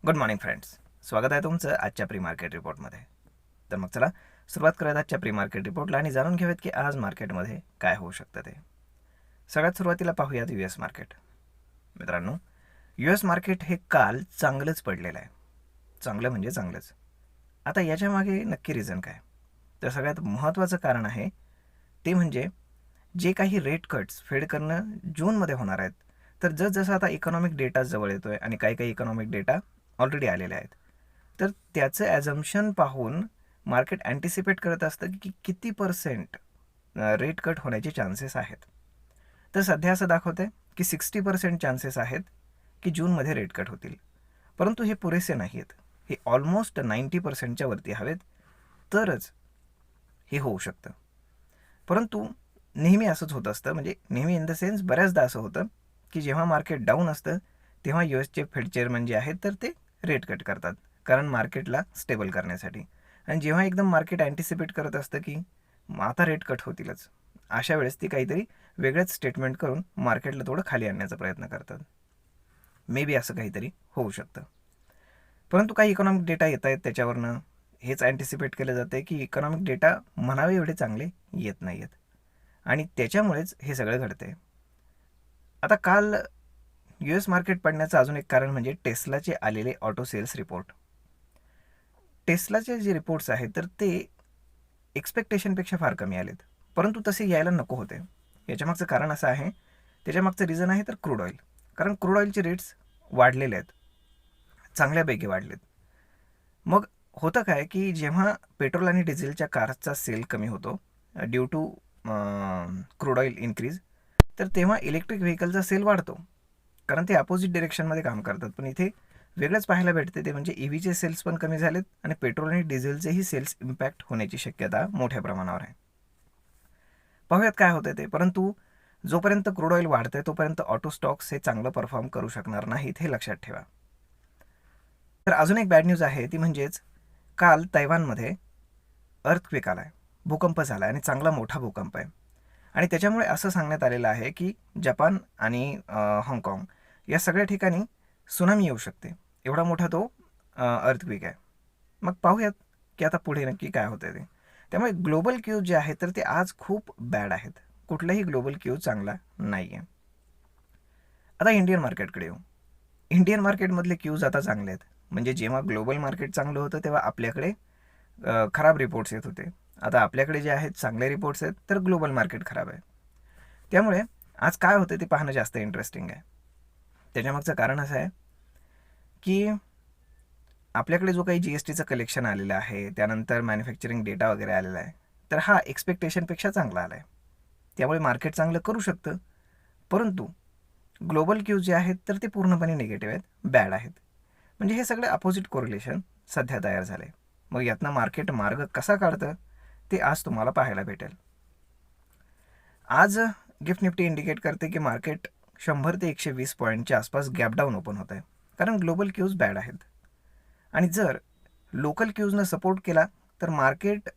Good morning friends. स्वागत आहे तुमचं आजच्या प्री मार्केट रिपोर्टमध्ये. तर मग चला सुरुवात करूयात आजच्या प्री मार्केट रिपोर्टला आणि जाणून घेऊयात की आज मार्केटमध्ये काय होऊ शकतं ते. सगळ्यात सुरुवातीला पाहूयात US मार्केट. मित्रांनो, US मार्केट हे काल चांगलंच पडलेलं आहे. चांगलं म्हणजे चांगलंच. आता याच्यामागे नक्की रिझन काय? तर सगळ्यात महत्त्वाचं कारण आहे ते म्हणजे जे काही रेट कट्स फेड करणं जूनमध्ये होणार आहेत. तर जसजसा आता इकॉनॉमिक डेटा जवळ येतो आहे आणि काही इकॉनॉमिक डेटा ऑलरेडी आलेले आहेत, तर त्याचं ॲझम्पशन पाहून मार्केट अँटिसिपेट करत असतं की किती पर्सेंट रेट कट होण्याचे चान्सेस आहेत. तर सध्या असं दाखवतं आहे की 60% चान्सेस आहेत की जूनमध्ये रेट कट होतील. परंतु हे पुरेसे नाही आहेत. हे ऑलमोस्ट 90%च्या वरती हवेत, तरच हे होऊ शकतं. परंतु नेहमी असंच होत असतं, म्हणजे नेहमी इन द सेन्स बऱ्याचदा असं होतं की जेव्हा मार्केट डाऊन असतं तेव्हा USचे फेड चेअरमन जे आहेत तर ते रेट कट करतात, कारण मार्केटला स्टेबल करण्यासाठी. आणि जेव्हा एकदम मार्केट अँटिसिपेट करत असतं की आता रेट कट होतीलच, अशा वेळेस ती काहीतरी वेगळंच स्टेटमेंट करून मार्केटला थोडं खाली आणण्याचा प्रयत्न करतात. मे बी असं काहीतरी होऊ शकतं. परंतु काही इकॉनॉमिक डेटा येत आहेत, त्याच्यावरनं हेच अँटिसिपेट केलं जातं की इकॉनॉमिक डेटा म्हणावे एवढे चांगले येत नाही आहेत आणि त्याच्यामुळेच हे सगळं घडते. आता काल US मार्केट पडण्याचं अजून एक कारण म्हणजे टेस्लाचे आलेले ऑटो सेल्स रिपोर्ट. टेस्लाचे जे रिपोर्ट्स आहेत तर ते एक्सपेक्टेशनपेक्षा फार कमी आलेत, परंतु तसे यायला नको होते. याच्यामागचं कारण असं आहे, त्याच्यामागचं रिझन आहे तर क्रूड ऑइल. कारण क्रूड ऑइलचे रेट्स वाढलेले आहेत, चांगल्यापैकी वाढलेत. मग होतं काय की जेव्हा पेट्रोल आणि डिझेलच्या कारचा सेल कमी होतो due to crude oil increase, तर तेव्हा इलेक्ट्रिक व्हेकलचा सेल वाढतो, कारण ते अपोजिट डिरेक्शनमध्ये काम करतात. पण इथे वेगळंच पाहायला भेटते, ते म्हणजे EVचे सेल्स पण कमी झालेत आणि पेट्रोल आणि डिझेलचेही सेल्स इम्पॅक्ट होण्याची शक्यता मोठ्या प्रमाणावर आहे. पाहूयात काय होतं ते. परंतु जोपर्यंत क्रूड ऑइल वाढतंय तोपर्यंत ऑटो स्टॉक्स हे चांगलं परफॉर्म करू शकणार नाहीत, हे लक्षात ठेवा. तर अजून एक बॅड न्यूज आहे, ती म्हणजेच काल तैवानमध्ये अर्थक्वेक आला आहे, भूकंप झाला आहे आणि चांगला मोठा भूकंप आहे. आणि त्याच्यामुळे असं सांगण्यात आलेलं आहे की जपान आणि हाँगकाँग या सगळ्या ठिकाणी सुनामी येऊ शकते, एवढा मोठा तो अर्थक्वेक आहे. मग पाहूयात की आता पुढे नक्की काय होतं ते. त्यामुळे ग्लोबल क्यूज जे आहेत तर ते आज खूप बॅड आहेत. कुठलाही ग्लोबल क्यूज चांगला नाही आहे. आता इंडियन मार्केटकडे येऊ. इंडियन मार्केटमधले क्यूज आता चांगले आहेत. म्हणजे जेव्हा ग्लोबल मार्केट चांगलं होतं तेव्हा आपल्याकडे खराब रिपोर्ट्स येत होते. आता आपल्याकडे जे आहेत चांगले रिपोर्ट्स आहेत, तर ग्लोबल मार्केट खराब आहे. त्यामुळे आज काय होतं ते पाहणं जास्त इंटरेस्टिंग आहे. त्याच्यामागचं कारण असं आहे की आपल्याकडे जो काही GSTचं कलेक्शन आलेलं आहे, त्यानंतर मॅन्युफॅक्चरिंग डेटा वगैरे आलेला आहे, तर हा एक्सपेक्टेशनपेक्षा चांगला आला आहे. त्यामुळे मार्केट चांगलं करू शकतं. परंतु ग्लोबल क्यूज जे आहेत तर ते पूर्णपणे निगेटिव्ह आहेत, बॅड आहेत. म्हणजे हे सगळं अपोजिट कोरिलेशन सध्या तयार झाले. मग यातनं मार्केट मार्ग कसा काढतं ते आज तुम्हाला पाहायला भेटेल. आज गिफ्ट निफ्टी इंडिकेट करते की मार्केट 100 ते 120 पॉईंटच्या आसपास गॅप डाऊन ओपन होत आहे, कारण ग्लोबल क्यूज बॅड आहेत. आणि जर लोकल क्यूजनं सपोर्ट केला तर मार्केट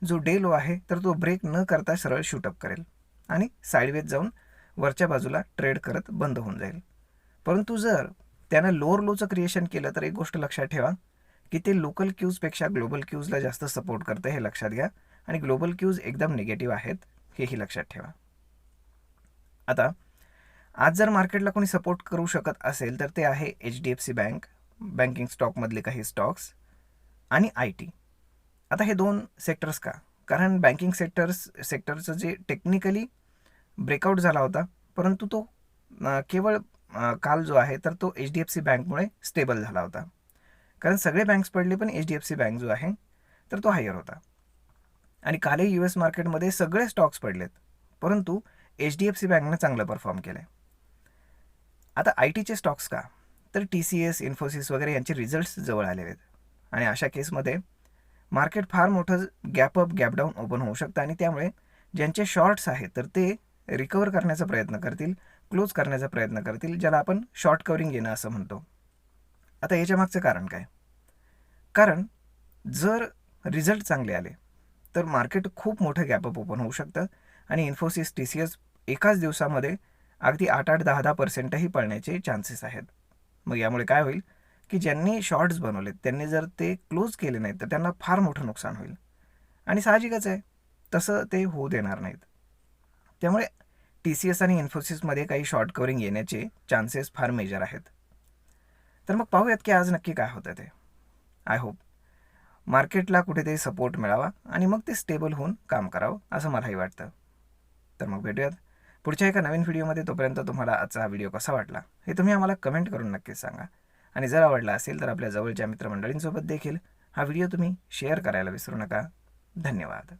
जो डे लो आहे तर तो ब्रेक न करता सरळ शूटअप करेल आणि साईडवेज जाऊन वरच्या बाजूला ट्रेड करत बंद होऊन जाईल. परंतु जर त्यानं लोअर लोचं क्रिएशन केलं तर एक गोष्ट लक्षात ठेवा की ते लोकल क्यूजपेक्षा ग्लोबल क्यूजला जास्त सपोर्ट करतं, हे लक्षात घ्या. आणि ग्लोबल क्यूज एकदम निगेटिव्ह आहेत, हेही लक्षात ठेवा. आता आज जर मार्केटला कोणी सपोर्ट करू शकत असेल तर ते आहे HDFC बँक, बँकिंग स्टॉकमधले काही स्टॉक्स आणि IT. आता हे दोन सेक्टर्स का? कारण बँकिंग सेक्टरचं जे टेक्निकली ब्रेकआउट झाला होता, परंतु तो केवळ काल जो आहे तर तो HDFC बँकमुळे स्टेबल झाला होता. कारण सगळे बँक्स पडले पण HDFC बँक जो आहे तर तो हायर होता. आणि कालही US मार्केटमध्ये सगळे स्टॉक्स पडलेत, परंतु HDFC बँकनं चांगलं परफॉर्म केलं आहे. आता ITचे स्टॉक्स का? तर TCS, इन्फोसिस वगैरे यांचे रिझल्ट्स जवळ आलेले आहेत आणि अशा केसमध्ये मार्केट फार मोठं gap up gap down open होऊ शकतं आणि त्यामुळे ज्यांचे शॉर्ट्स आहेत तर ते रिकवर करण्याचा प्रयत्न करतील, क्लोज करण्याचा प्रयत्न करतील, ज्याला आपण शॉर्ट कवरिंग येणं असं म्हणतो. आता याच्या मागचं कारण काय? कारण जर रिझल्ट चांगले आले तर मार्केट खूप मोठं गॅप अप ओपन होऊ शकतं आणि इन्फोसिस, TCS एकाच दिवसामध्ये अगदी 8-10% पळण्याचे चान्सेस आहेत. मग यामुळे काय होईल की ज्यांनी शॉर्ट्स बनवलेत त्यांनी जर ते क्लोज केले नाहीत तर त्यांना फार मोठं नुकसान होईल. आणि साहजिकच आहे, तसं ते होऊ देणार नाहीत. त्यामुळे TCS आणि इन्फोसिसमध्ये काही शॉर्ट कवरिंग येण्याचे चान्सेस फार मेजर आहेत. तर मग पाहूयात की आज नक्की काय होतं ते. आय होप मार्केटला कुठेतरी सपोर्ट मिळावा आणि मग ते स्टेबल होऊन काम करावं असं मलाही वाटतं. तर मग भेटूयात पुढच्या एका नवीन व्हिडिओमध्ये. तोपर्यंत तुम्हाला आजचा हा व्हिडिओ कसा वाटला हे तुम्ही आम्हाला कमेंट करून नक्कीच सांगा. आणि जर आवडला असेल तर आपल्या जवळच्या मित्रमंडळींसोबत देखील हा व्हिडिओ तुम्ही शेअर करायला विसरू नका. धन्यवाद.